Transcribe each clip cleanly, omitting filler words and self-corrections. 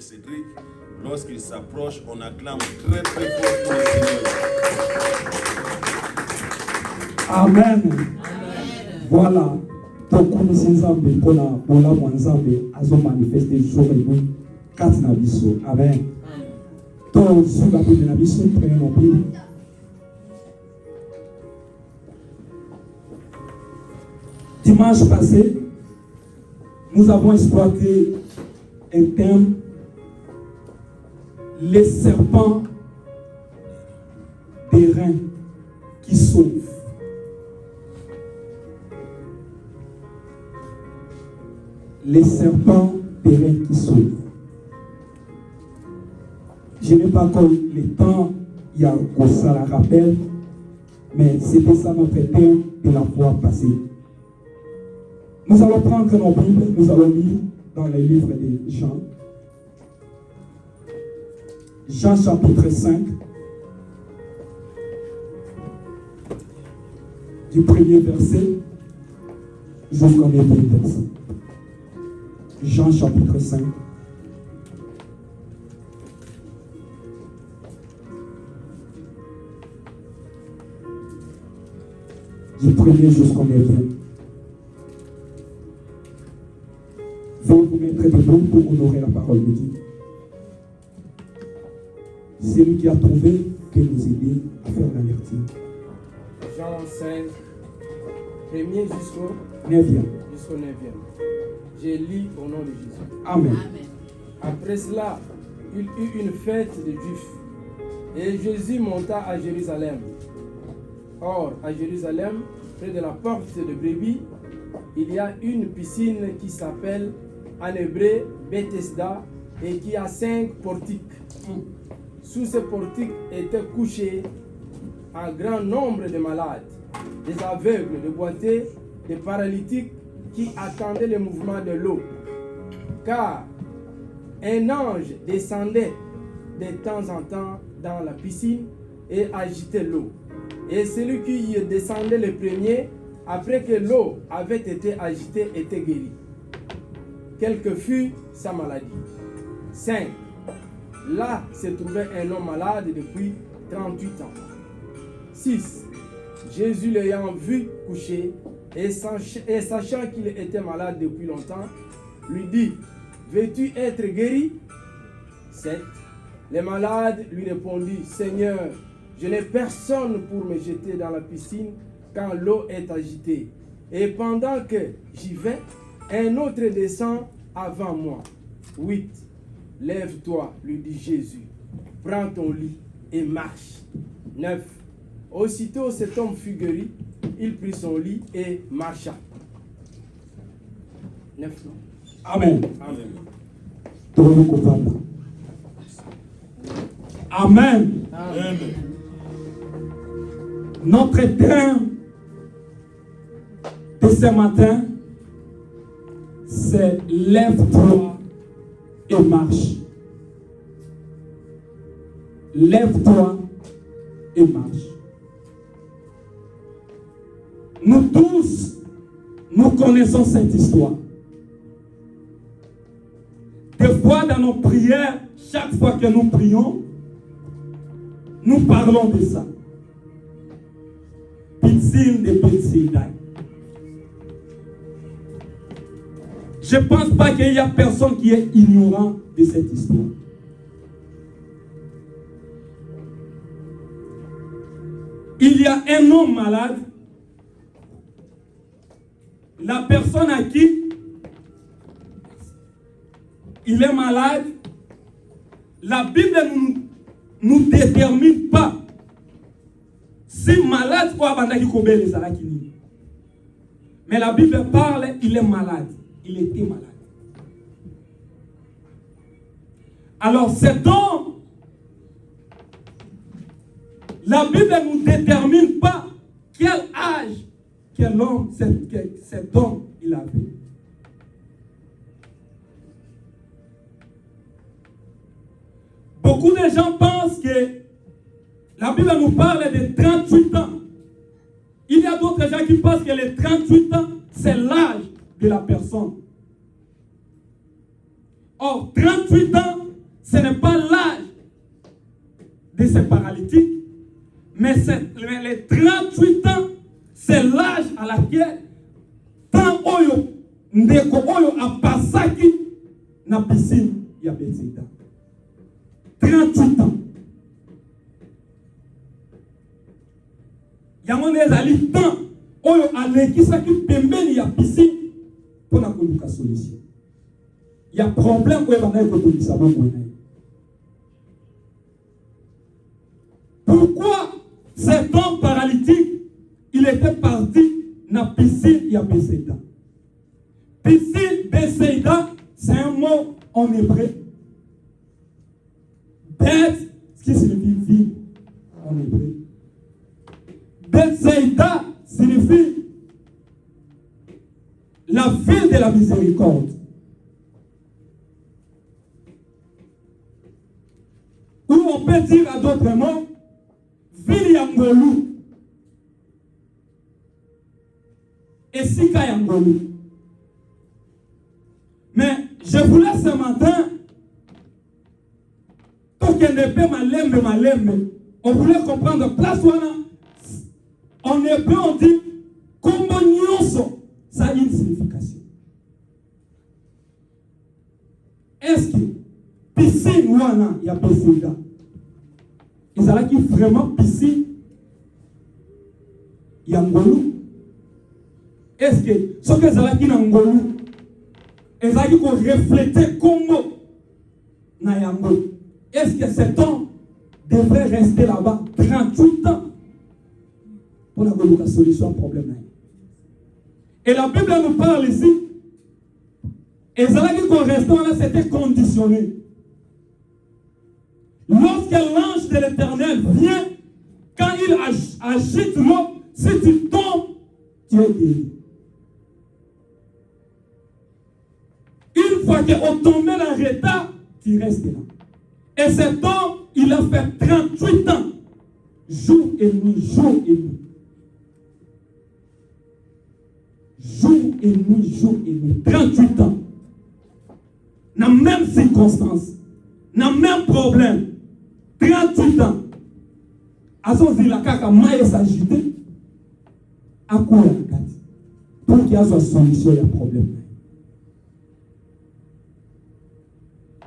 Cédric. Lorsqu'il s'approche, on acclame très très fort pour le Seigneur. Amen. Voilà. Donc, nous sommes pour la Mwanzambe, à manifester jour et nuit, quatre nabiso. Amen. Donc, sous la Bible de nabiso, prenons nos Bibles. Dimanche passé, nous avons exploité un thème, les serpents des reins qui sauvent. Les serpents des reins qui sauvent. Je n'ai pas encore le temps, il y a ça la rappel, mais c'était ça notre thème de la fois passée. Nous allons prendre nos Bibles, nous allons lire dans les livres de Jean. Jean chapitre 5, du premier verset jusqu'au dernier verset. Jean chapitre 5. Du premier jusqu'au dernier. Je vais vous mettre debout pour honorer la parole de Dieu. C'est lui qui a trouvé que nous aider à faire la lecture. Jean 5, premier jusqu'au 9e. Jusqu'au 9e. J'ai lu au nom de Jésus. Amen. Après cela, il eut une fête de Juifs. Et Jésus monta à Jérusalem. Or, à Jérusalem, près de la porte de Brebis, il y a une piscine qui s'appelle en hébreu Bethesda et qui a 5 portiques. Sous ces portiques étaient couchés un grand nombre de malades, des aveugles, des boiteux, des paralytiques qui attendaient le mouvement de l'eau. Car un ange descendait de temps en temps dans la piscine et agitait l'eau. Et celui qui y descendait le premier, après que l'eau avait été agitée, était guéri. Quelle que fût sa maladie. 5. Là se trouvait un homme malade depuis 38 ans. 6. Jésus l'ayant vu coucher et sachant qu'il était malade depuis longtemps, lui dit, veux-tu être guéri? 7. Le malade lui répondit, Seigneur, je n'ai personne pour me jeter dans la piscine quand l'eau est agitée. Et pendant que j'y vais, un autre descend avant moi. 8. Lève-toi, lui dit Jésus, prends ton lit et marche. 9. Aussitôt cet homme fut guéri, il prit son lit et marcha. 9. Amen. Amen. Amen. Amen. Notre thème de ce matin, c'est lève-toi et marche. Lève-toi et marche. Nous tous, nous connaissons cette histoire. Des fois dans nos prières, chaque fois que nous prions, nous parlons de ça. Piscine de Bethesda. Je ne pense pas qu'il y a personne qui est ignorant de cette histoire. Il y a un homme malade. La personne à qui il est malade, la Bible ne nous détermine pas si malade ou abandonné les alakini. Mais la Bible parle, il est malade. Il était malade. Alors cet homme, la Bible ne nous détermine pas quel âge cet homme il avait. Beaucoup de gens pensent que la Bible nous parle de 38 ans. Il y a d'autres gens qui pensent que les 38 ans, c'est l'âge de la personne. Or, 38 ans, ce n'est pas l'âge de ces paralytiques, mais les 38 ans, c'est l'âge à laquelle tant oyo ndeko oyo a pasaki na piscine ya Bethesda. 38 ans. Yango ezali temps oyo alekisaki pembeni ya piscine pour na koluka solution. Il y a problème oyo bana ekotolisa bango. Pourquoi cet homme paralytique, il était parti dans la piscine ya Bethesda? Piscine Bethesda, c'est un mot en hébreu. Beth, ce qui signifie ville en hébreu. Bethesda signifie la ville de la miséricorde. Ou on peut dire à d'autres mots, ville Yangolou. Et Sika Yangolou. Mais je voulais ce matin, on voulait comprendre place où on est peu, on dit comment ça a une signification. Est-ce que piscine wana ya Bethesda ils allaient qui vraiment piscine Yangolou? Est-ce que ce que ça qui Yangolou ils allaient qu'on refléter Congo na Yangolou? Est-ce que cet homme devrait rester là-bas 38 ans pour avoir la solution au problème? Et la Bible nous parle ici. Et ça veut dire qu'on reste là, c'était conditionné. Lorsque l'ange de l'Éternel vient, quand il agite l'eau, si tu tombes, tu es guéri. Une fois qu'on tombe dans le retard, tu restes là. Et cet homme, il a fait 38 ans, jour et nuit, jour et nuit. Jour et nuit, jour et nuit. 38 ans. Dans la même circonstance, dans le même problème. 38 ans. À son dit la caca, maïs s'agiter. À quoi la carte? Pour qu'il y ait une solution à problème.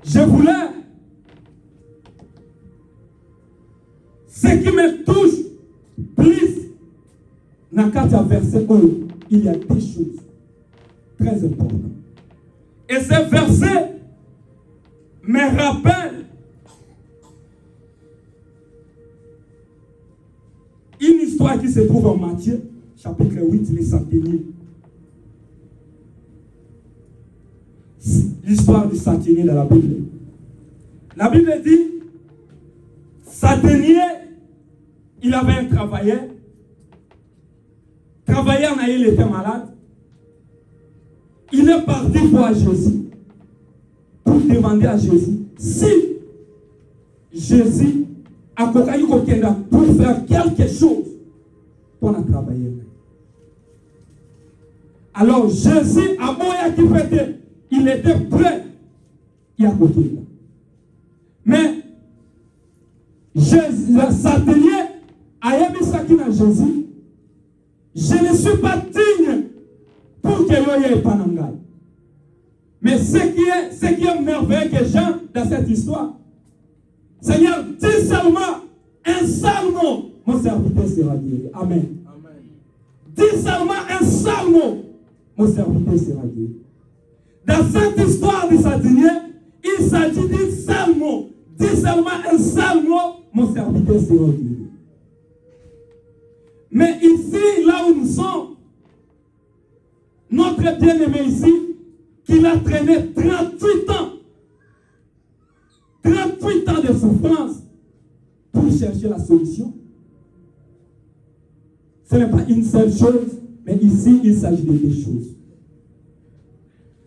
Je voulais. Ce qui me touche plus, dans 4 versets, il y a des choses très importantes. Et ces versets me rappellent une histoire qui se trouve en Matthieu, chapitre 8, les centeniers. L'histoire du centenier dans la Bible. La Bible dit, centenier, il avait un travailleur. Travailleur, il était malade. Il est parti voir Jésus pour demander à Jésus si Jésus a pour faire quelque chose pour le travailleur. Alors Jésus a moyen qui fait, il était prêt. Il a côté. Mais le centenier a aimé ça qui n'a Jésus. Je ne suis pas digne pour que l'on ait pas d'engagement. Mais ce qui est merveilleux que Jean dans cette histoire, Seigneur, dis seulement un seul mot, mon serviteur sera guéri. Amen. Amen. Dis seulement un seul mot, mon serviteur sera guéri. Dans cette histoire du centenier, il s'agit d'un seul mot. Dis seulement un seul mot, mon serviteur sera guéri. Mais ici, là où nous sommes, notre bien-aimé ici, qu'il a traîné 38 ans, 38 ans de souffrance pour chercher la solution. Ce n'est pas une seule chose, mais ici, il s'agit de deux choses.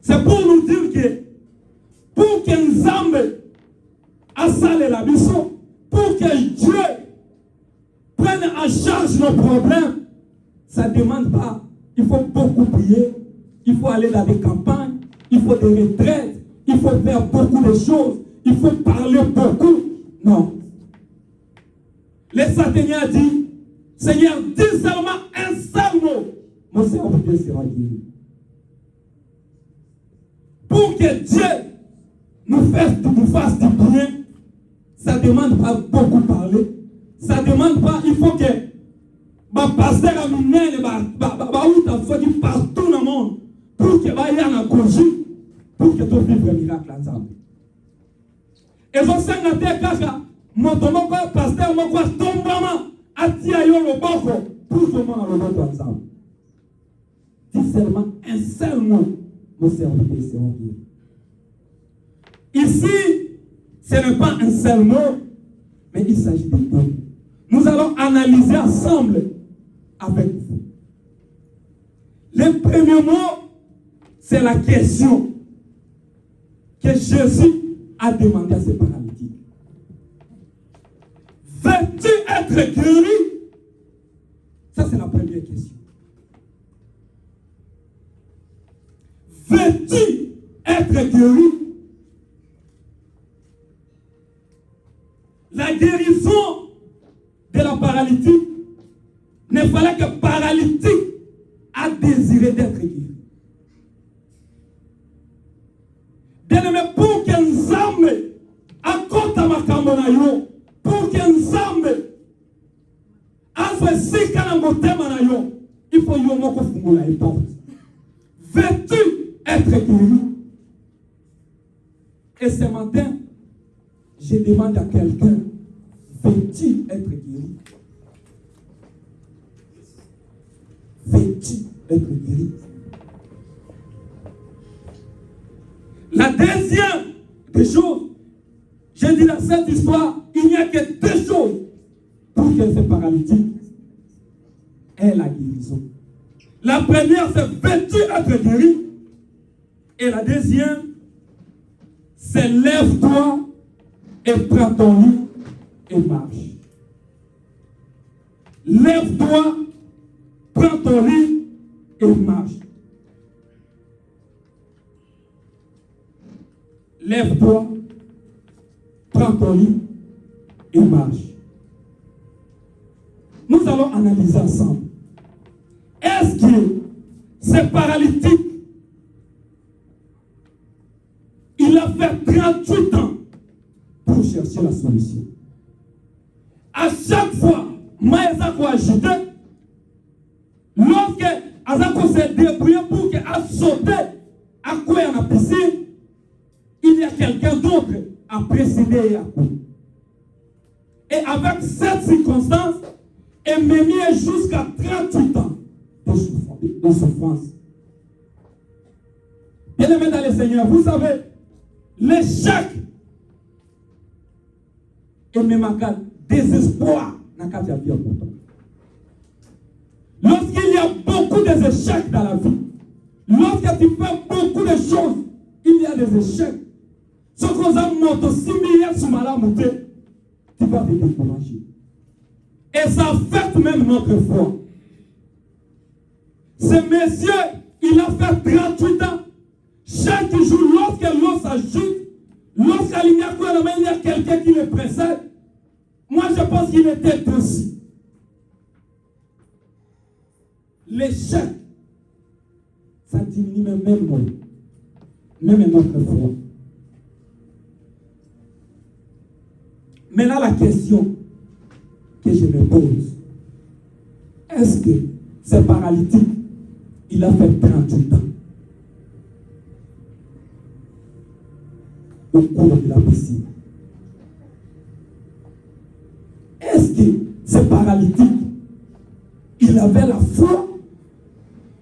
C'est pour nous dire que pour qu'un âme a salé la mission, pour que Dieu prenne en charge nos problèmes, ça ne demande pas. Il faut beaucoup prier, il faut aller dans des campagnes, il faut des retraites, il faut faire beaucoup de choses, il il faut parler beaucoup. Non. Le Satan a dit, Seigneur, dis seulement un seul mot. Mon serviteur sera guéri. Pour que Dieu nous fasse du bien, ça ne demande pas beaucoup parler. Ça ne demande pas, il faut que le pasteur a mis partout dans le monde pour que y ait un congé, pour que tu vives un miracle ensemble. Et je sais que mon pasteur m'a dit pour que nous ensemble. Dis seulement un seul mot, mon serviteur sera guéri. Ici, ce n'est pas un seul mot, mais il s'agit de deux. Nous allons analyser ensemble avec vous. Le premier mot, c'est la question que Jésus a demandé à ses paralytiques. Veux-tu être guéri? Ça, c'est la première question. Veux-tu être guéri? La guérison de la paralytique ne fallait que paralytique a désiré d'être guéri. Bien-aimé, pour qu'un zame accorde à ma camonayo, pour qu'un zame asse si kanangotema, il faut yomoko fungula et porte. Veux-tu être guéri? Et ce matin, je demande à quelqu'un, veux-tu être guéri? Veux-tu être guéri? La deuxième des choses, je dis dans cette histoire, il n'y a que deux choses pour que ce paralytique ait la guérison. La première, c'est veux-tu être guéri? Et la deuxième, c'est lève-toi et prends ton lit et marche. Lève-toi, prends ton lit et marche. Lève-toi, prends ton lit et marche. Nous allons analyser ensemble. Est-ce que ce paralytique, il a fait 38 ans pour chercher la solution? À chaque fois, Maëzako a agité, lorsque Azako s'est débrouillé pour qu'il a sauté à quoi il a piscine, il y a quelqu'un d'autre à précéder à quoi. Et avec cette circonstance, il m'a mis jusqu'à 38 ans de souffrance. Bien-aimés dans le Seigneur, vous savez, l'échec et même un désespoir dans la vie. Lorsqu'il y a beaucoup d'échecs dans la vie, lorsque tu fais beaucoup de choses, il y a des échecs. Ce qu'on a monté 6 milliards sur ma montée, tu vas te décourager. Et ça affecte même notre foi. Ce monsieur, il a fait 38 ans. Chaque jour, lorsque l'eau s'ajoute, lorsqu'il y a quelqu'un qui le précède, moi je pense qu'il était aussi. L'échec, ça diminue même notre foi. Mais là, la question que je me pose, est-ce que ce paralytique, il a fait 38 ans au cours de la piscine? Est-ce que ce paralytique, il avait la foi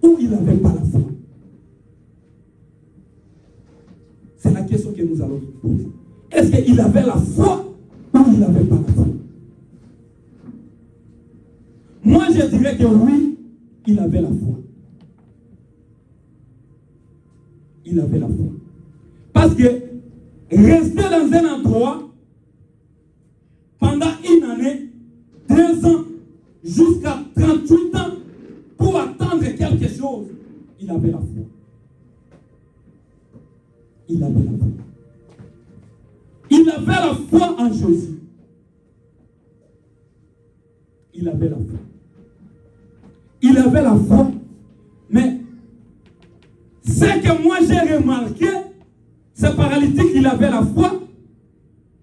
ou il n'avait pas la foi? C'est la question que nous allons poser. Est-ce qu'il avait la foi ou il n'avait pas la foi? Moi, je dirais que oui, il avait la foi. Il avait la foi. Parce que rester dans un endroit pendant une année, 2 ans, jusqu'à 38 ans, pour attendre quelque chose, il avait la foi. Il avait la foi. Il il avait la foi en Jésus. Il avait la foi. Il avait la foi. Mais ce que moi j'ai remarqué, ce paralytique, il avait la foi,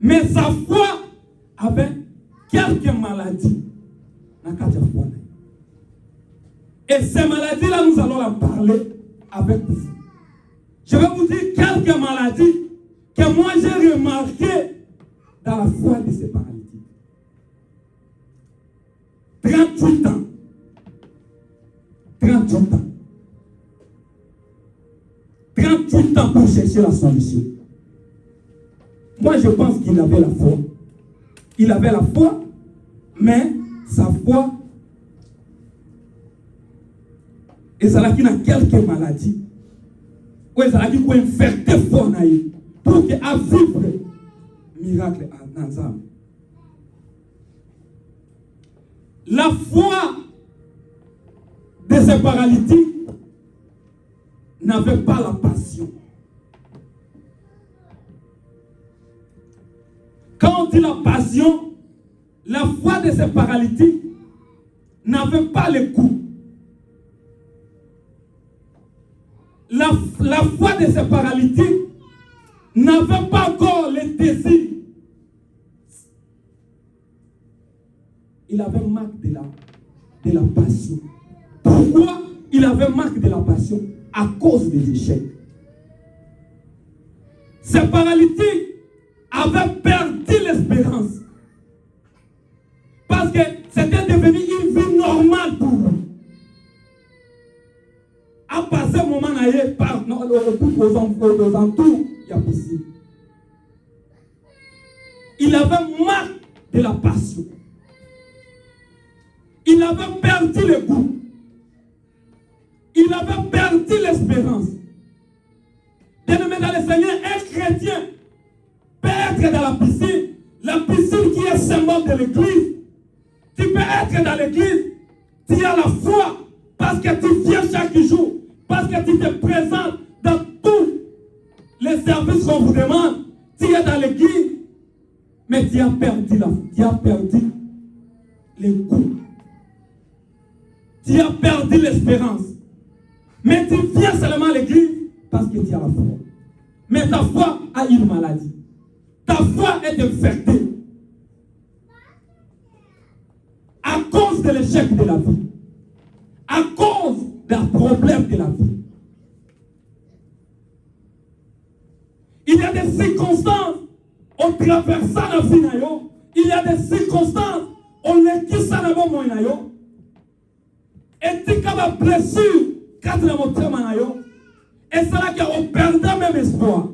mais sa foi avait quelques maladies. Et ces maladies-là, nous allons en parler avec vous. Je vais vous dire quelques maladies que moi j'ai remarquées dans la foi de ces paralytiques. 38 ans. 38 ans. 38 ans pour chercher la solution. Moi, je pense qu'il avait la foi. Il avait la foi, mais sa foi, et ça qui a quelques maladies. Ou ça qui a infecté foi pour qu'il a vivre miracle dans les âmes. La foi de ces paralytiques n'avait pas la passion. Quand on dit la passion, la foi de ces paralytiques n'avait pas le goût. La foi de ces paralytiques n'avait pas encore le désir. Il avait marque de la passion. Pourquoi il avait marque de la passion? À cause des échecs. Ces paralytiques avaient perdu l'espérance. Parce que c'était devenu une vie normale pour eux. À passer un moment par aux entours, il y a possible. Il avait marque de la passion. Il avait perdu le goût. Il avait perdu l'espérance. Bien-aimé dans le Seigneur, un chrétien peut être dans la piscine qui est symbole de l'église. Tu peux être dans l'église, tu as la foi, parce que tu viens chaque jour, parce que tu te présentes dans tous les services qu'on vous demande. Tu es dans l'église, mais tu as perdu le goût. Tu as perdu l'espérance. Mais tu viens seulement à l'église parce que tu as la foi. Mais ta foi a une maladie. Ta foi est infectée. À cause de l'échec de la vie. À cause d'un problème de la vie. Il y a des circonstances, on traverse la vie. Il y a des circonstances, on les quitte ça dans le monde. Et tu as une blessure, quand tu as montré manayo, et c'est là qu'on perd même espoir.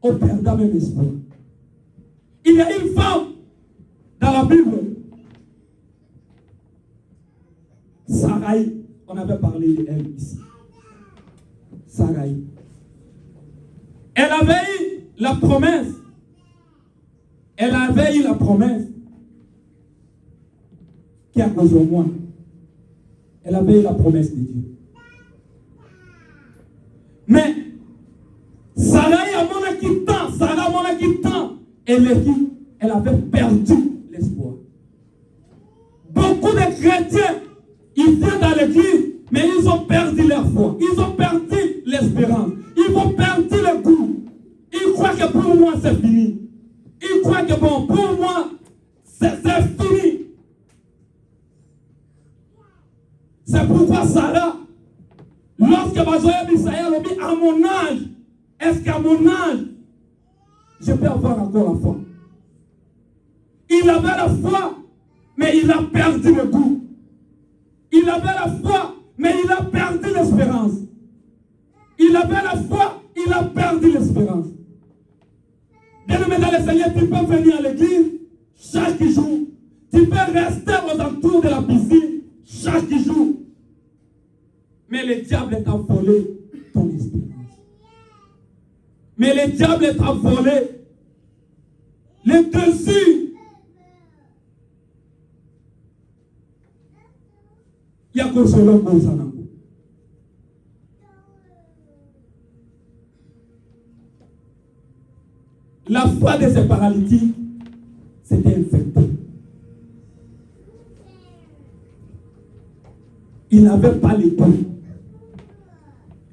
On perd même espoir. Il y a une femme dans la Bible, Sarai, on avait parlé d'elle ici. Sarai. Elle avait eu la promesse. Elle avait eu la promesse qui a causé moi. Elle avait eu la promesse de Dieu. Mais Sarai a mon acquittant, Sarah mon acquittant, elle avait perdu l'espoir. Beaucoup de chrétiens, ils viennent dans l'église, mais ils ont perdu leur foi. Ils ont perdu l'espérance. Ils ont perdu le goût. Ils croient que pour moi c'est fini. Ils croient que bon, pour moi c'est fini. C'est pourquoi Sarah, lorsque Bazoya Bissaïa l'a dit à mon âge, est-ce qu'à mon âge, je peux avoir encore la foi? Il avait la foi, mais il a perdu le goût. Il avait la foi, mais il a perdu l'espérance. Il avait la foi, il a perdu l'espérance. Bien-aimé dans le Seigneur, tu peux venir à l'église chaque jour. Tu peux rester aux alentours de la piscine chaque jour. Mais le diable t'a volé ton espérance. Mais le diable t'a volé le désir. Il y a que cela pour ça. La foi de ces paralytiques, c'était infecté. Il n'avait pas les goûts.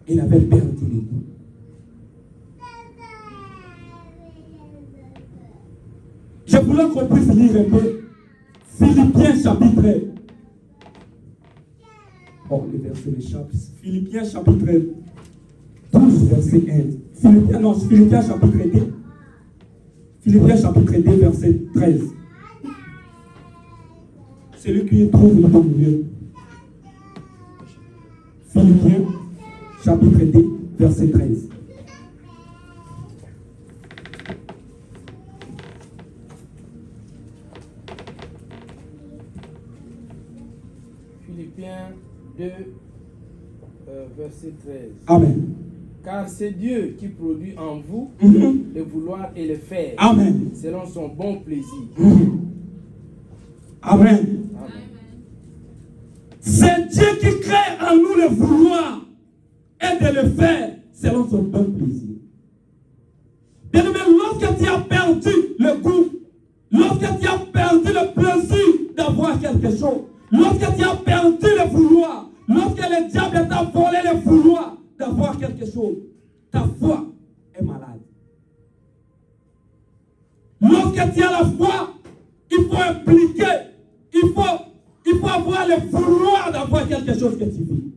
Il avait perdu les goûts. Je voulais qu'on puisse lire un peu Philippiens chapitre. Oh, le verset de chapitre. Philippiens chapitre 12, verset 1. Philippiens chapitre 2. Philippiens chapitre 2, verset 13. Celui qui trouve le bon milieu. Philippiens chapitre 2, verset 13. Philippiens 2, verset 13. Amen. Car c'est Dieu qui produit en vous le vouloir et le faire. Amen. Selon son bon plaisir. Amen. Amen. C'est Dieu qui crée en nous le vouloir et de le faire selon son bon plaisir. Bien-aimé, lorsque tu as perdu le goût, lorsque tu as perdu le plaisir d'avoir quelque chose, lorsque tu as perdu le vouloir, lorsque le diable t'a volé le vouloir d'avoir quelque chose, ta foi est malade. Lorsque tu as la foi, il faut impliquer, il faut avoir le vouloir d'avoir quelque chose que tu veux.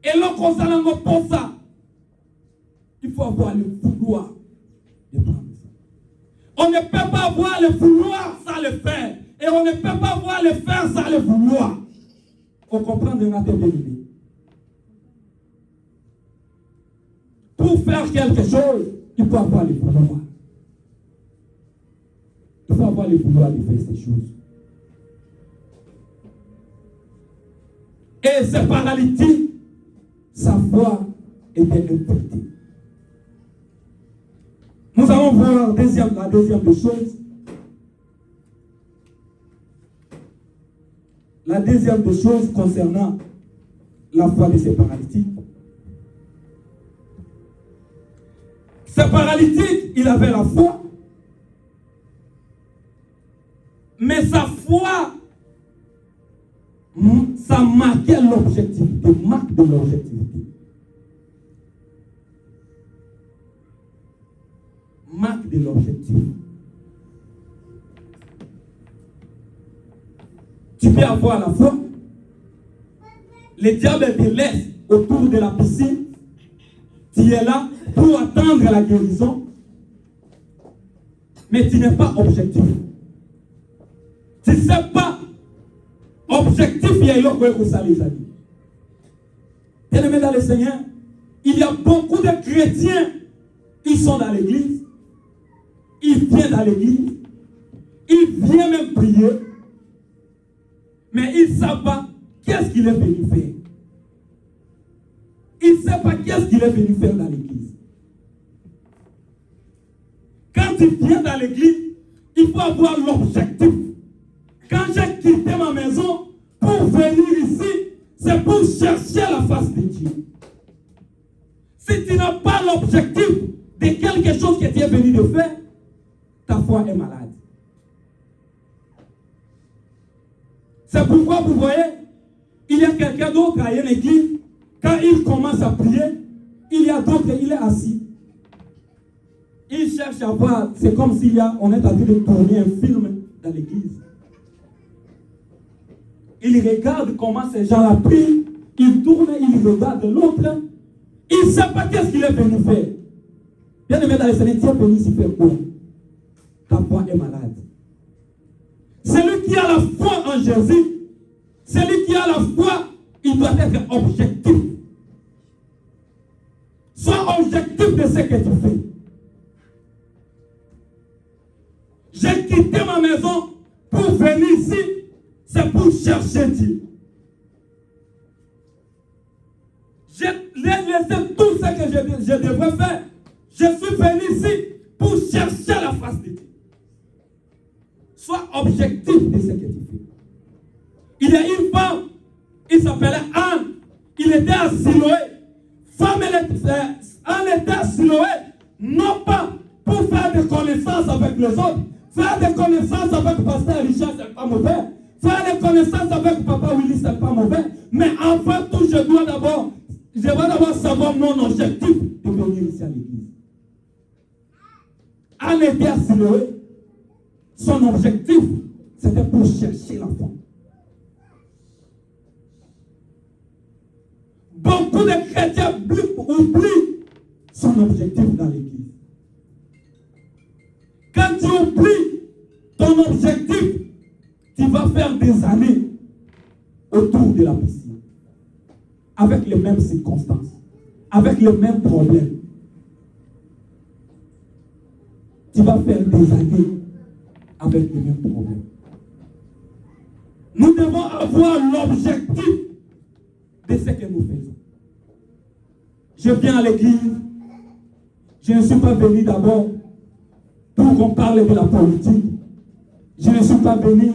Et lorsqu'on s'en pour ça, il faut avoir le vouloir de prendre ça. On ne peut pas avoir le vouloir sans le faire. Et on ne peut pas avoir le faire sans le vouloir. On comprend de notre bien-aimé. Pour faire quelque chose, il faut avoir le vouloir. Il faut avoir le vouloir de faire ces choses. Et ce paralytique, sa foi était infectée. Nous allons voir la deuxième des choses. La deuxième des choses concernant la foi de ces paralytiques. Ce paralytique, il avait la foi, mais sa foi, ça marquait l'objectivité, marque de l'objectivité. Marque de l'objectif. Tu peux avoir la foi. Le diable te laisse autour de la piscine. Tu es là pour attendre la guérison. Mais tu n'es pas objectif. Tu ne sais pas. Objectif, il y a eu ça, les amis. Bien-aimés dans le Seigneur, il y a beaucoup de chrétiens. Ils sont dans l'église. Ils viennent dans l'église. Ils viennent même prier. Mais ils ne savent pas qu'est-ce qu'il est venu faire. Ils ne savent pas qu'est-ce qu'il est venu faire dans l'église. Quand tu viens dans l'église, il faut avoir l'objectif. Quand j'ai quitté ma maison pour venir ici, c'est pour chercher la face de Dieu. Si tu n'as pas l'objectif de quelque chose que tu es venu de faire, ta foi est malade. C'est pourquoi vous voyez, il y a quelqu'un d'autre à une église, quand il commence à prier, il y a d'autres, il est assis. Il cherche à voir, c'est comme si on est en train de tourner un film dans l'église. Il regarde comment ces gens-là prient, il tourne, il regarde l'autre, il ne sait pas qu'est-ce qu'il est venu faire. Bien aimé dans le Seigneur, tu es venu ici faire quoi? Ta foi est malade. Celui qui a la foi en Jésus, celui qui a la foi, il doit être objectif. Sois objectif de ce que tu fais. J'ai quitté ma maison pour venir ici, c'est pour chercher Dieu. J'ai laissé tout ce que je devrais faire. Je suis venu ici pour chercher la face de Dieu. Sois objectif de ce que tu fais. Il y a une femme, il s'appelait Anne. Il était à Siloé. Anne était à Siloé, non pas pour faire des connaissances avec les autres. Faire des connaissances avec Pasteur Richard, c'est pas mauvais. Faire des connaissances avec Papa Willy, c'est pas mauvais. Mais avant tout, je dois d'abord savoir mon objectif de venir ici à l'église. En était à Siloé, son objectif, c'était pour chercher l'enfant. Beaucoup de chrétiens oublient son objectif dans l'église. Quand tu oublies ton objectif, tu vas faire des années autour de la piscine, avec les mêmes circonstances, avec les mêmes problèmes. Tu vas faire des années avec les mêmes problèmes. Nous devons avoir l'objectif de ce que nous faisons. Je viens à l'église, je ne suis pas venu d'abord pour qu'on parle de la politique. Je ne suis pas venu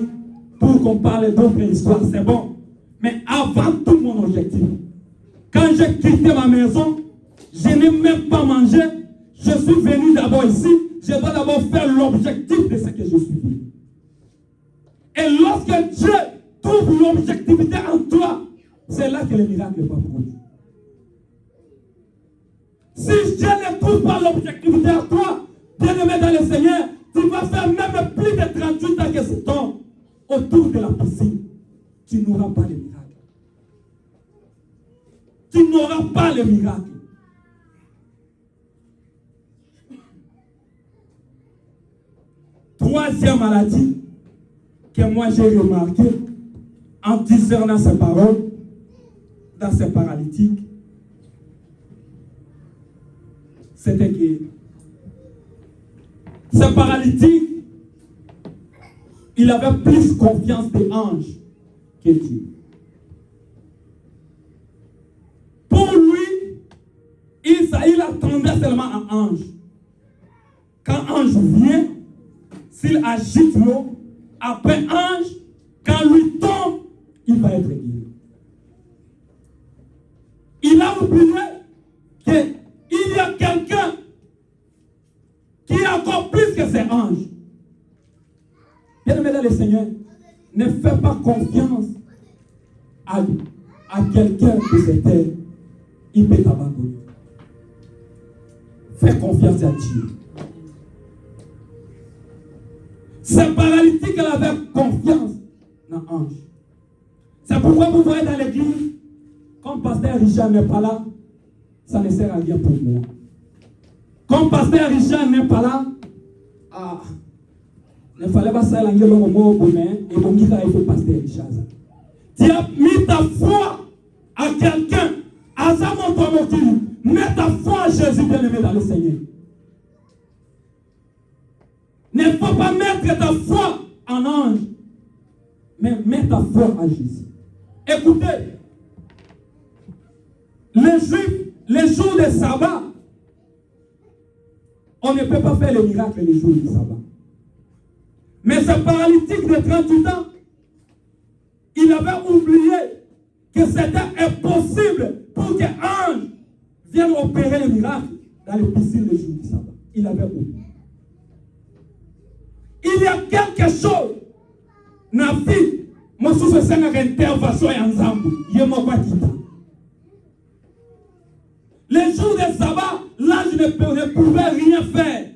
pour qu'on parle d'autres histoires, c'est bon. Mais avant tout mon objectif, quand j'ai quitté ma maison, je n'ai même pas mangé, je suis venu d'abord ici, je dois d'abord faire l'objectif de ce que je suis venu. Et lorsque Dieu trouve l'objectivité en toi, c'est là que le miracle va produire. Si Dieu ne trouve pas l'objectivité en toi, bien-aimé dans le Seigneur, tu vas faire même plus de 38 ans que ce temps autour de la piscine. Tu n'auras pas le miracle. Tu n'auras pas le miracle. Troisième maladie que moi j'ai remarqué en discernant ces paroles dans ces paralytiques, c'était que ce paralytique, il avait plus confiance des anges que Dieu. Pour lui, il attendait seulement un ange. Quand ange vient, s'il agite l'eau, après ange, quand lui tombe, il va être guéri. Il a oublié qu'il y a quelqu'un qui est encore plus que ces anges. Bien-aimé dans le Seigneur, ne fais pas confiance à quelqu'un de cette terre. Il peut t'abandonner. Fais confiance à Dieu. Ce paralytique, elle avait confiance dans l'ange. C'est pourquoi vous voyez dans l'église, comme Pasteur Richard n'est pas là, ça ne sert à rien pour moi. Comme Pasteur Richard n'est pas là, il ne fallait pas ça l'anglais au mot bonnet et mon guide il faut Pasteur Richard. Tu as mis ta foi à quelqu'un, à ça mon motif. Mets ta foi à Jésus bien-aimé dans le Seigneur. Ne faut pas mettre ta foi en ange, mais mets ta foi à Jésus. Écoutez, les Juifs, les jours de sabbat, on ne peut pas faire le miracle les jours du sabbat. Mais ce paralytique de 38 ans, il avait oublié que c'était impossible pour qu'un ange vienne opérer le miracle dans les piscines les jours du sabbat. Il avait oublié. Il y a quelque chose dans la vie, moi je suis une intervention ensemble. Les jours de sabbat, l'ange ne pouvait rien faire.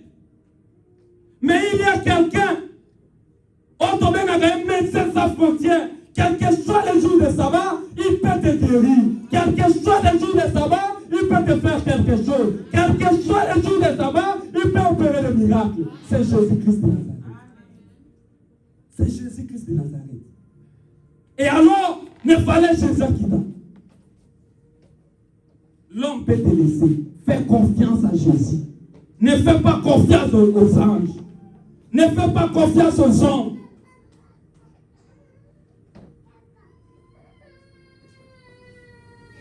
Mais il y a quelqu'un, on tombe dans un médecin sans frontières, quel que soit le jour de sabbat, il peut te guérir. Quel que soit le jour de sabbat, il peut te faire quelque chose. Quel que soit le jour de sabbat, il peut opérer le miracle. C'est Jésus-Christ de Nazareth. C'est Jésus-Christ de Nazareth. Et alors, ne fallait Jésus qui va. L'homme peut te laisser. Fais confiance à Jésus. Ne fais pas confiance aux anges. Ne fais pas confiance aux hommes.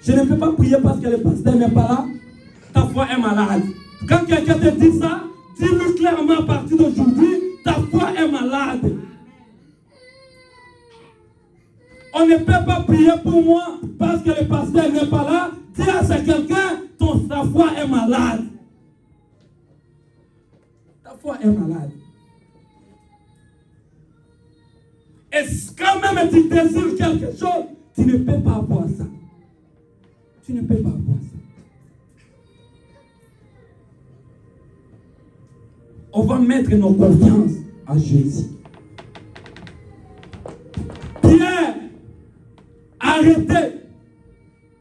Je ne peux pas prier parce que le pasteur n'est pas là. Ta foi est malade. Quand quelqu'un te dit ça, dis-lui clairement à partir d'aujourd'hui, ta foi est malade. On ne peut pas prier pour moi parce que le pasteur n'est pas là. Dis à quelqu'un, ta foi est malade. Ta foi est malade. Et quand même tu désires quelque chose, tu ne peux pas avoir ça. Tu ne peux pas avoir ça. On va mettre nos confiances à Jésus. Pierre, arrêté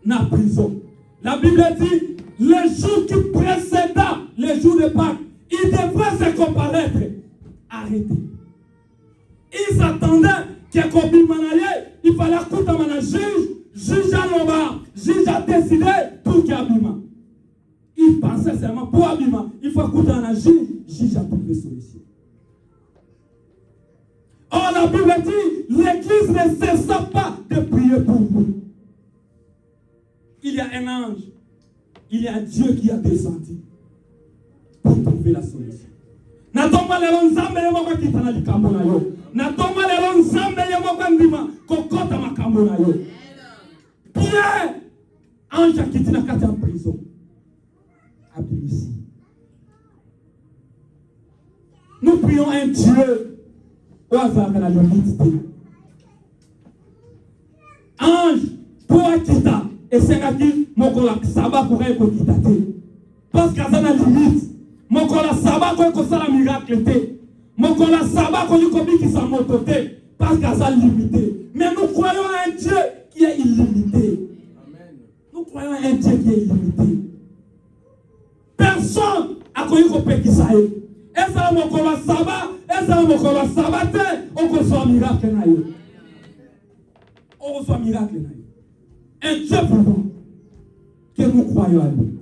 dans la prison. La Bible dit, les jours qui précédaient les jours de Pâques, ils devraient se comparaître. Arrêté. Ils attendaient qu'il il fallait écouter un juge a décidé pour qu'il abîme. Ils pensaient seulement pour abîmer. Il faut écouter un juge a trouvé solution. Or, la Bible dit, l'église ne cessa pas de prier pour vous. Il y a un ange, il y a un Dieu qui a descendu pour trouver la solution. Natomba lelo nzambe yemo kitana likambo na yo. Natomba lelo nzambe yemo ndima kokota makambo na yo. Pierre, ange a quitté la carte en prison. Ici. Nous prions un Dieu au hasard de la l'humilité. Ange, pour quitter, et c'est qui mon collègue Saba pour être quitter. Parce qu'à la limite, mon collègue Saba pour être ça la miracle. Mon collègue Saba pour être qui s'en mototé. Parce qu'à la limité. Mais nous croyons à un Dieu qui est illimité. Amen. Nous croyons à un Dieu qui est illimité. Personne a connu qu'on peut qui ça est. Et ça mon collègue Saba, et ça mon collègue Sabate, on reçoit un miracle. On reçoit un miracle. Un Dieu vivant que nous croyons à lui.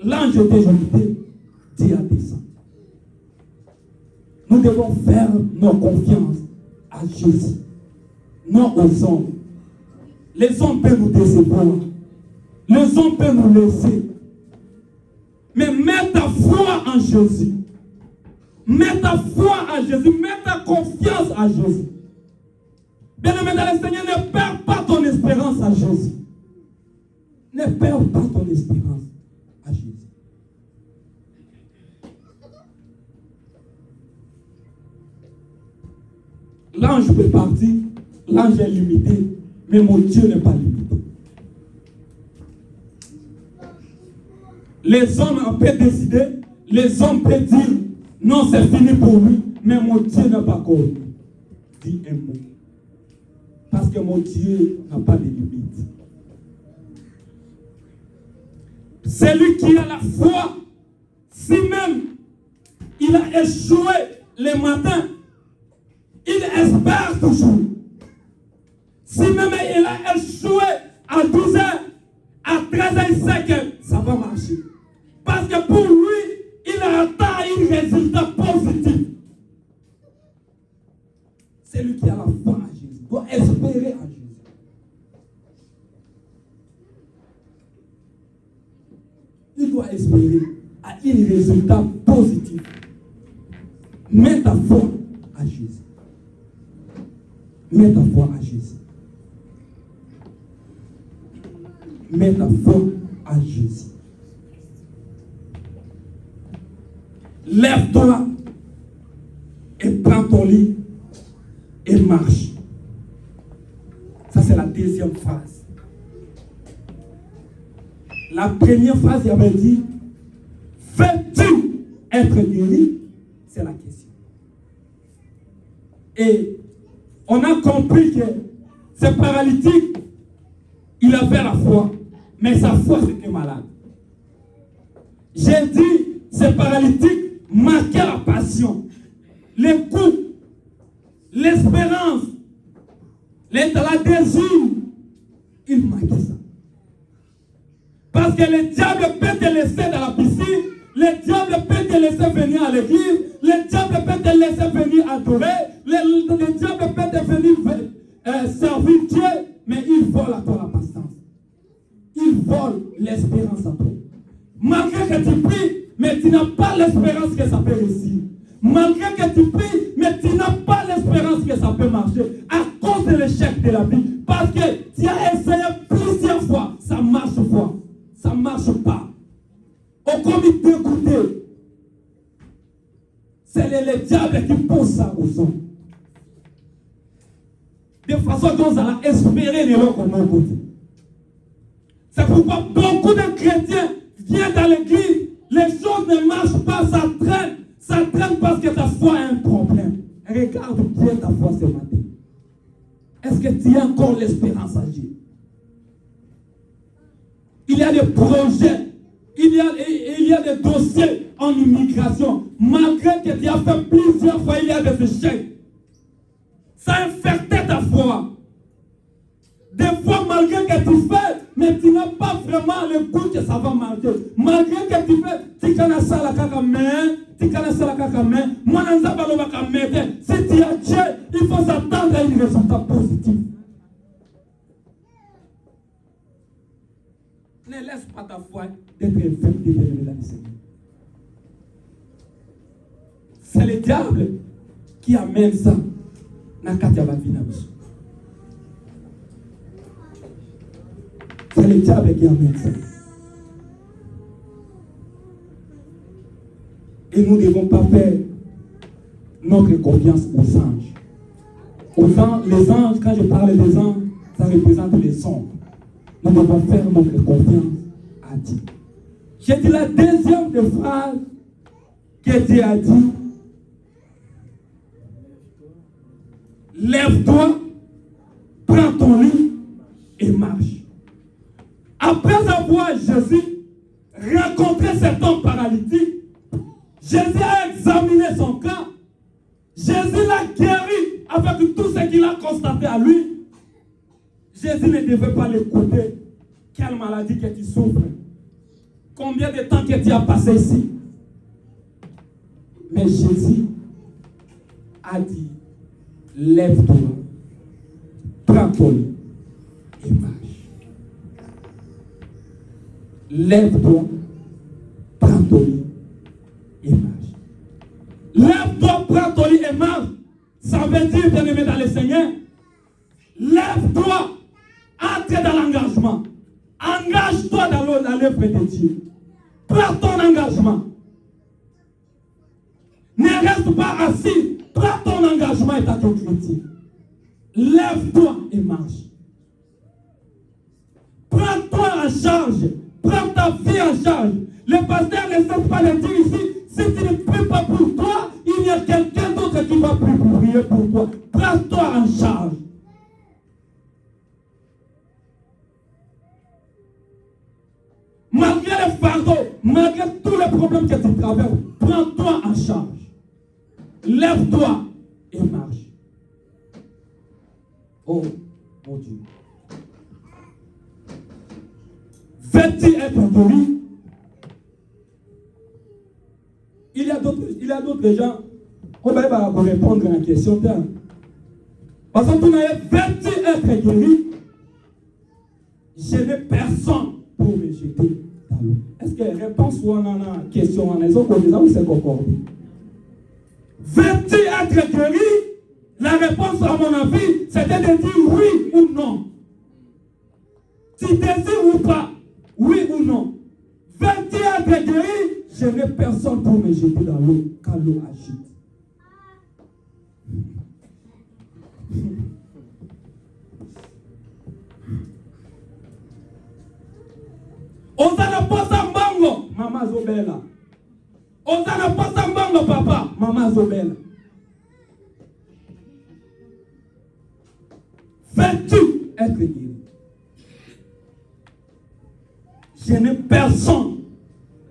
L'ange de l'humanité dit à descendre. Nous devons faire nos confiances à Jésus, non aux hommes. Les hommes peuvent nous décevoir. Les hommes peuvent nous laisser. Mais mets ta foi en Jésus. Mets ta foi en Jésus. Mets ta confiance en Jésus. Bien-aimé dans le Seigneur, ne perds pas ton espérance à Jésus. Ne perds pas ton espérance à Jésus. L'ange peut partir, l'ange est limité, mais mon Dieu n'est pas limité. Les hommes peuvent décider, les hommes peuvent dire, non, c'est fini pour lui, mais mon Dieu n'a pas connu. Dis un mot. Parce que mon Dieu n'a pas de limite. Celui qui a la foi, si même il a échoué le matin, il espère toujours. Si même il a échoué à 12h, à 13h, il sait que ça va marcher. Parce que pour lui, il attend un résultat positif. Celui qui a la foi en Jésus doit espérer en Jésus. Il doit espérer à un résultat positif. Mets ta foi à Jésus. Mets ta foi à Jésus. Mets ta foi à Jésus. Lève-toi et prends ton lit et marche. Ça, c'est la deuxième phrase. La première phrase, il avait dit, veux-tu être guéri? C'est la question. Et on a compris que ce paralytique, il avait la foi, mais sa foi c'était malade. J'ai dit, ce paralytique marquait la passion, les coups, l'espérance, la désir. Il marquait ça. Parce que le diable peut te laisser dans la piscine, le diable peut te laisser venir à l'église, le diable peut te laisser venir adorer, le diable peut te venir servir Dieu, mais il vole à toi la patience. Il vole l'espérance à toi. Malgré que tu pries, mais tu n'as pas l'espérance que ça peut réussir. Malgré que tu pries, mais tu n'as pas l'espérance que ça peut marcher. À cause de l'échec de la vie. Parce que tu as essayé plusieurs fois, ça marche pas. Ça marche est comme dégoûté. C'est le diable qui pousse ça aux hommes. De façon dont ça a espéré les gens comme un côté. C'est pourquoi beaucoup de chrétiens viennent dans l'église, les choses ne marchent pas, ça traîne parce que ta foi a un problème. Regarde bien ta foi ce matin. Est-ce que tu as encore l'espérance à agir? Il y a des projets, il y a des dossiers en immigration. Malgré que tu as fait plusieurs fois, il y a des échecs. Ça a infecté ta foi. Des fois, malgré que tu fais, mais tu n'as pas vraiment le goût que ça va marcher. Malgré que tu fais, tu connais ça la caca-main, tu connais ça la caca-main, moi, je ne sais pas le si tu as Dieu, il faut s'attendre à un résultat positif. Ne laisse pas ta foi d'être infectée de la Seigneur. C'est le diable qui amène ça. C'est le diable qui amène ça. Et nous ne devons pas faire notre confiance aux anges. Les anges, quand je parle des anges, ça représente les ombres. Nous devons faire notre confiance à Dieu. J'ai dit la deuxième des phrases que Dieu a dit. Lève-toi, prends ton lit et marche. Après avoir Jésus rencontré cet homme paralytique, Jésus a examiné son cas. Jésus l'a guéri avec tout ce qu'il a constaté à lui. Jésus ne devait pas l'écouter. Quelle maladie que tu souffres? Combien de temps que tu as passé ici? Mais Jésus a dit, lève-toi, prends ton lit et marche. Lève-toi, prends ton lit et marche. Lève-toi, prends ton lit et marche. Ça veut dire, bien-aimé dans le Seigneur, lève-toi, entre dans l'engagement. Engage-toi dans l'œuvre de Dieu. Prends ton engagement. Ne reste pas assis. Prends ton engagement et ta concrétisation. Lève-toi et marche. Prends-toi en charge. Prends ta vie en charge. Le pasteur ne cesse pas de dire ici, si tu ne pries pas pour toi, il y a quelqu'un d'autre qui va prier pour toi. Prends-toi en charge. Malgré les fardeaux, malgré tous les problèmes que tu traverses, prends-toi en charge. Lève-toi et marche. Oh, mon Dieu. Veux-tu être guéri? Il y a d'autres gens. On va répondre à la question. Parce que tu n'as veux-tu être guéri? Je n'ai personne pour me jeter dans l'eau. Est-ce que la réponse ou on en a question en raison ou c'est concordé? Veux-tu être guéri? La réponse, à mon avis, c'était de dire oui ou non. Tu désires ou pas? Oui ou non? Veux-tu être guéri? Je n'ai personne pour me jeter dans l'eau quand l'eau agite. Osana posa mbango, Mama Zobela. Osana posa mbango, papa, Mama Zobela. Veux-tu être guéri? Je n'ai personne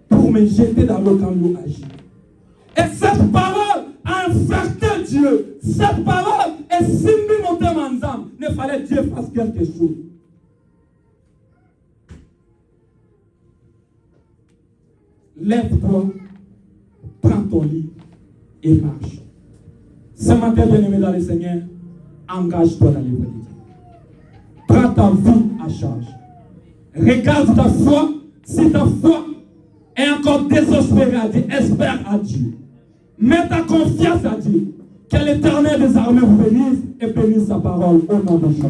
pour me jeter dans l'eau quand l'eau agit. Et cette parole a infecté Dieu. Cette parole est si montée en âme. Il fallait que Dieu fasse quelque chose. Lève-toi, prends ton lit et marche. Ce matin, bien-aimé dans le Seigneur, engage-toi dans les voies de Dieu. Prends ta vie à charge. Regarde ta foi. Si ta foi est encore désespérée à Dieu, espère à Dieu. Mets ta confiance à Dieu. Que l'Éternel des armées vous bénisse et bénisse sa parole au nom de Jésus.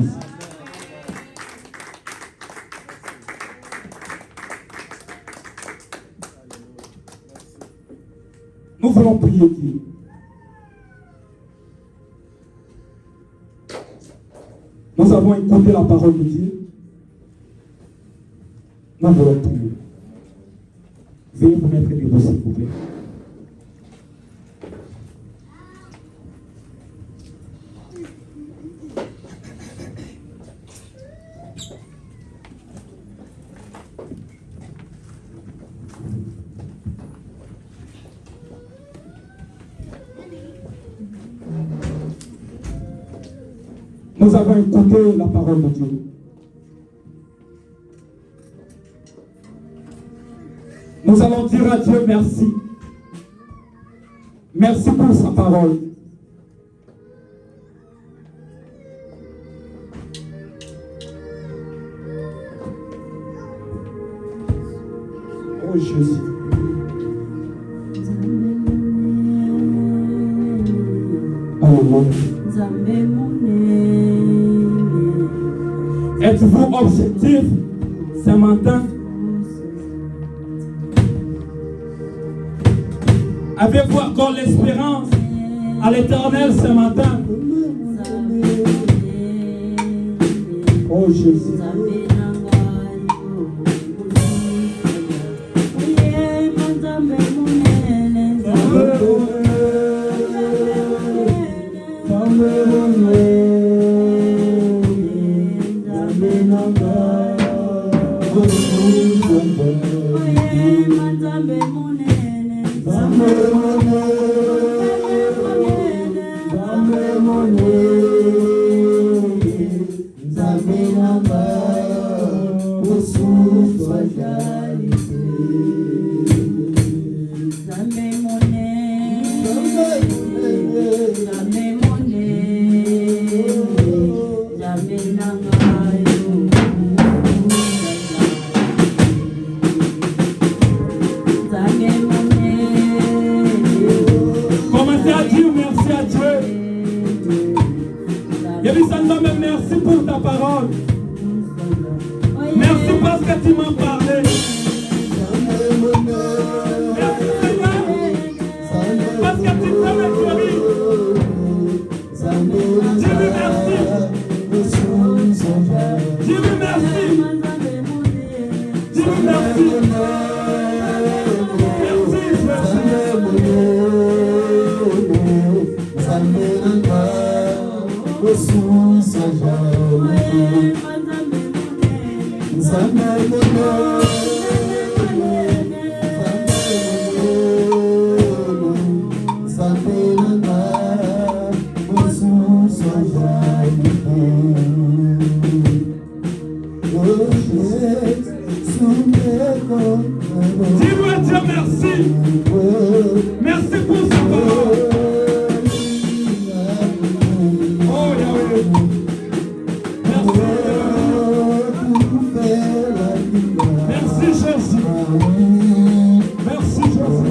Nous voulons prier Dieu. Nous avons écouté la parole de Dieu. Nous voulons prier. Veuillez vous mettre debout, s'il vous plaît. Nous avons écouté la parole de Dieu. Nous allons dire à Dieu merci. Merci pour sa parole. Oh Jésus. Alléluia. Êtes-vous objectif ce matin? Avez-vous encore l'espérance à l'Éternel ce matin? Oh Jésus. Commencez à dire merci à Dieu. Merci pour ta parole. Merci parce que tu m'as parlé. Merci Seigneur, parce que tu peux me guérir. Dieu lui merci. Dieu lui merci. Dieu lui merci. Dis-moi Dieu merci. Merci pour sa parole. Oh Yahweh. Merci Jésus. Merci Jésus.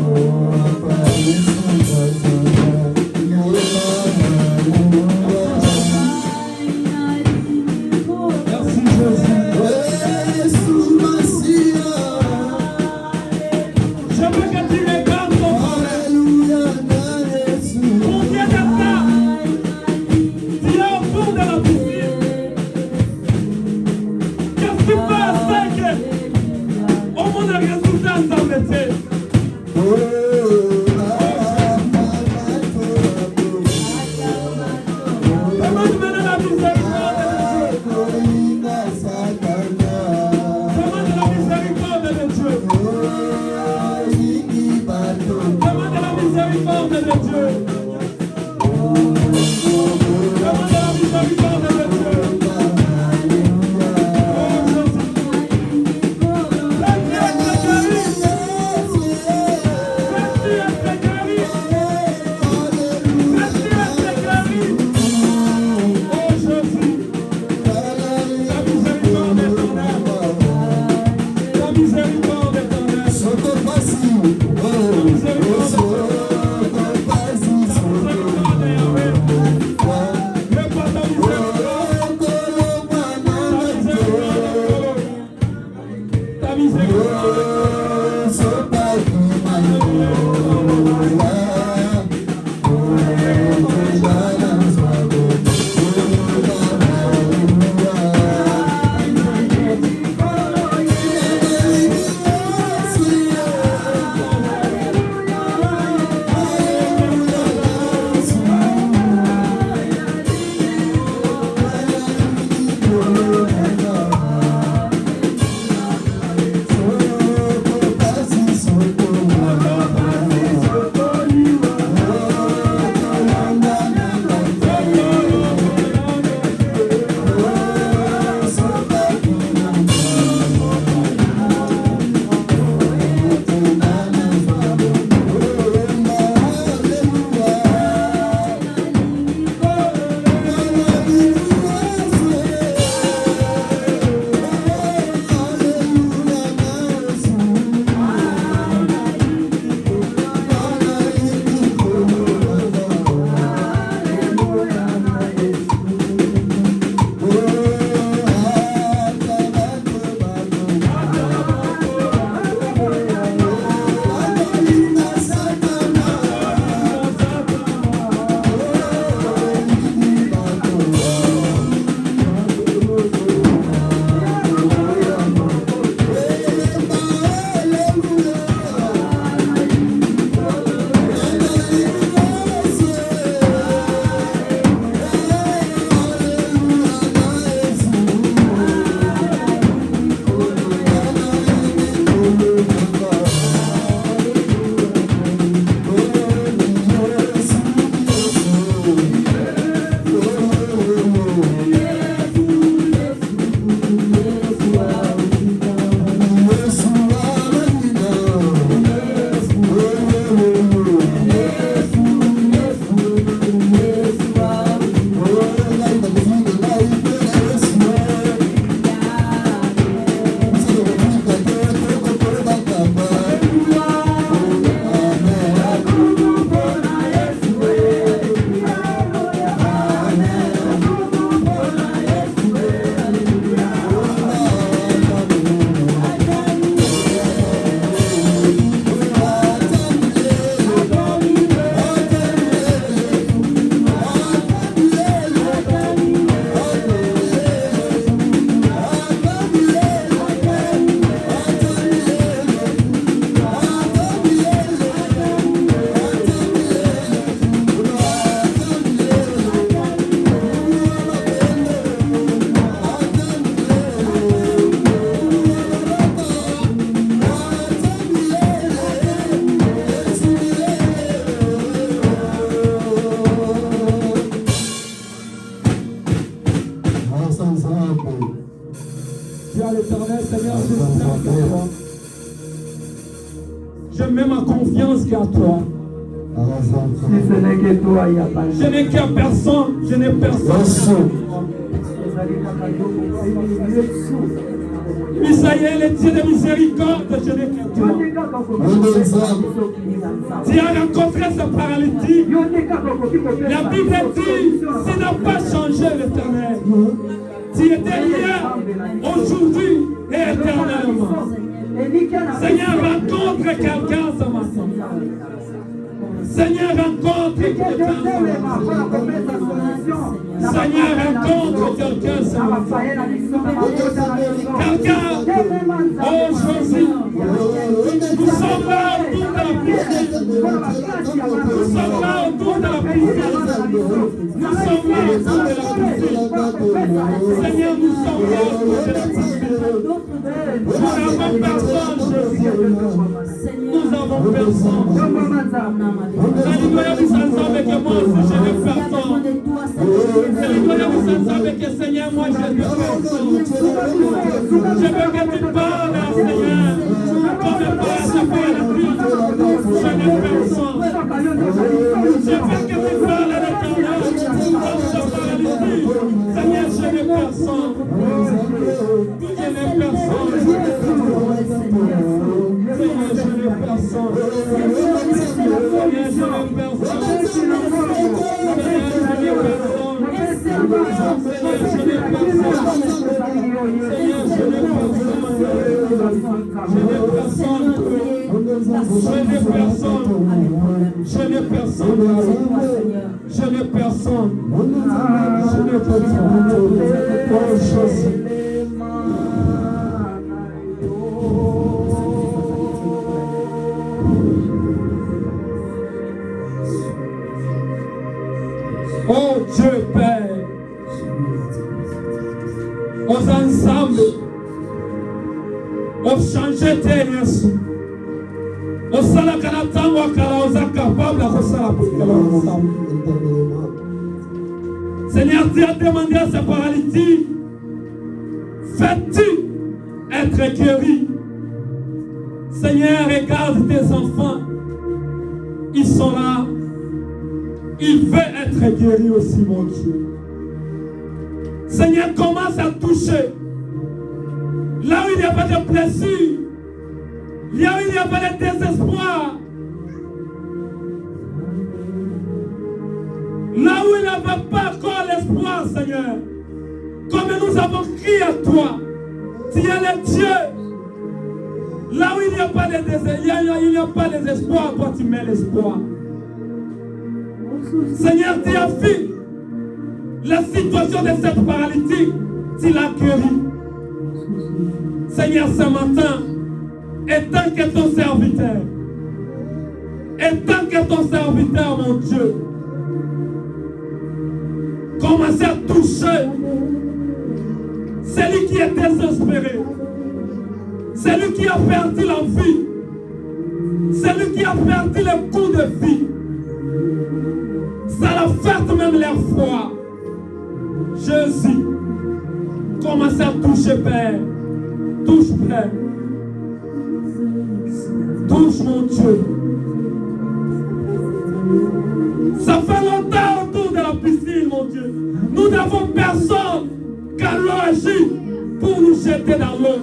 Je mets ma confiance qu'à toi. Si ce n'est que toi, il n'y a pas de Je n'ai qu'à personne. Je n'ai personne. Misaël est Dieu de miséricorde. Je n'ai qu'à toi. Tu as rencontré ce paralytique. La Bible dit, tu n'as pas changé l'Éternel. Tu étais hier, aujourd'hui et éternellement. Seigneur, rencontre quelqu'un ce matin. Seigneur, rencontre quelqu'un ce matin. Seigneur, rencontre quelqu'un ce matin. Quelqu'un, oh Jésus, nous sommes là autour de la piscine. Nous sommes là autour de la piscine. Nous sommes là autour de la piscine. Seigneur, nous sommes là autour de la piscine. Nous n'avons personne, Jésus. Nous avons personne. Alléluia, nous sommes avec moi aussi, je n'ai personne. Alléluia, nous sommes avec le Seigneur, moi je n'ai personne. Je veux que tu parles, Seigneur. Comme le Père se fait à la vie, je n'ai personne. Je veux que tu parles à l'Éternel. Comme ce paralytique, Seigneur, je n'ai personne. Je n'ai personne. Seigneur, je n'ai personne. Seigneur, je n'ai oh Dieu Père, aux ensembles, aux changés tes Yesu, aux salakanatango akala aux incapables à resala pour ensemble. Seigneur, tu as demandé à ce paralytique, fais-tu être guéri? Seigneur, regarde tes enfants, ils sont là. Il veut être guéri aussi, mon Dieu. Seigneur, commence à toucher. Là où il n'y a pas de blessure, là où il n'y a pas de désespoir, là où il n'y avait pas encore l'espoir, Seigneur. Comme nous avons crié à toi, tu es le Dieu. Là où il n'y a pas de désespoir, il n'y a pas d'espoir, toi tu mets l'espoir. Seigneur, tu as vu la situation de cette paralytique, tu l'as guéri. Seigneur, ce matin, étant que ton serviteur, mon Dieu, commence à toucher celui qui est désespéré, celui qui a perdu la vie, celui qui a perdu le coup de vie. Ça la fait même l'air froid. Jésus, commence à toucher, Père. Touche, Père. Touche, mon Dieu. Ça fait longtemps autour de la piscine, mon Dieu. Nous n'avons personne qu'à l'eau agit pour nous jeter dans l'eau.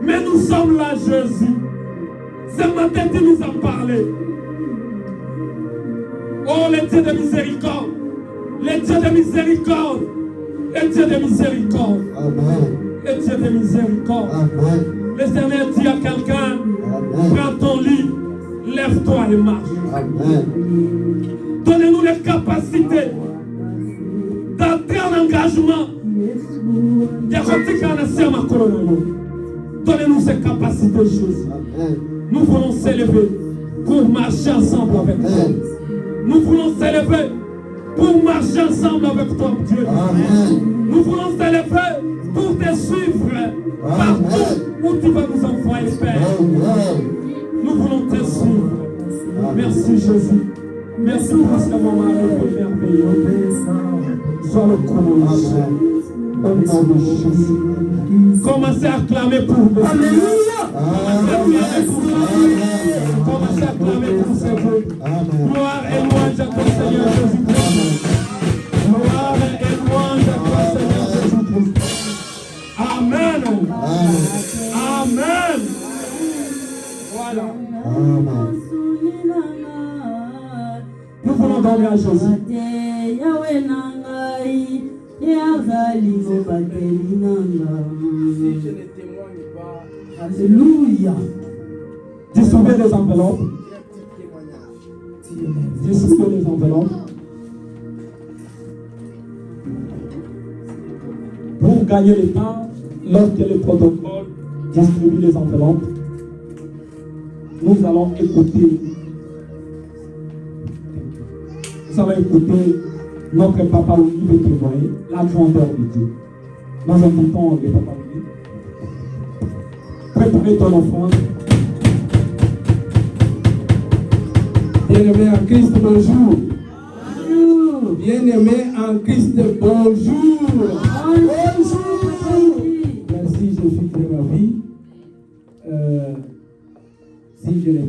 Mais nous sommes là, Jésus. Ce matin, tu nous as parlé. Oh, le Dieu de miséricorde, le Dieu de miséricorde, le Dieu de miséricorde, Amen. le Dieu de miséricorde. Amen. L'Éternel dit à quelqu'un, prends ton lit, lève-toi et marche. Amen. Donnez-nous les capacités d'entrer en engagement. Donnez-nous ces capacités, Jésus. Amen. Nous voulons s'élever pour marcher ensemble avec toi. Amen. Nous voulons s'élever pour marcher ensemble avec toi, Dieu. Amen. Nous voulons s'élever pour te suivre partout où tu vas nous envoyer, Père. Amen. Nous voulons te suivre. Merci, Jésus. Merci pour ce moment merveilleux. Sois le commencement. Au nom de Jésus. Commencez à acclamer pour nous. Alléluia. Commencez à acclamer pour nous. Voilà. Amen. Nous voulons donner à Jésus. Si je ne témoigne pas, Alléluia. Distribuez les enveloppes. quel petit témoignage. Distribuez les enveloppes. Pour gagner le temps, lorsque le protocole distribue les enveloppes, nous allons écouter. Nous allons écouter notre papa Louis de témoigner la grandeur de Dieu. Nous invitons le papa Louis. Préparez ton offrande. Bien-aimé en Christ, bonjour. Bien-aimé en Christ, bonjour.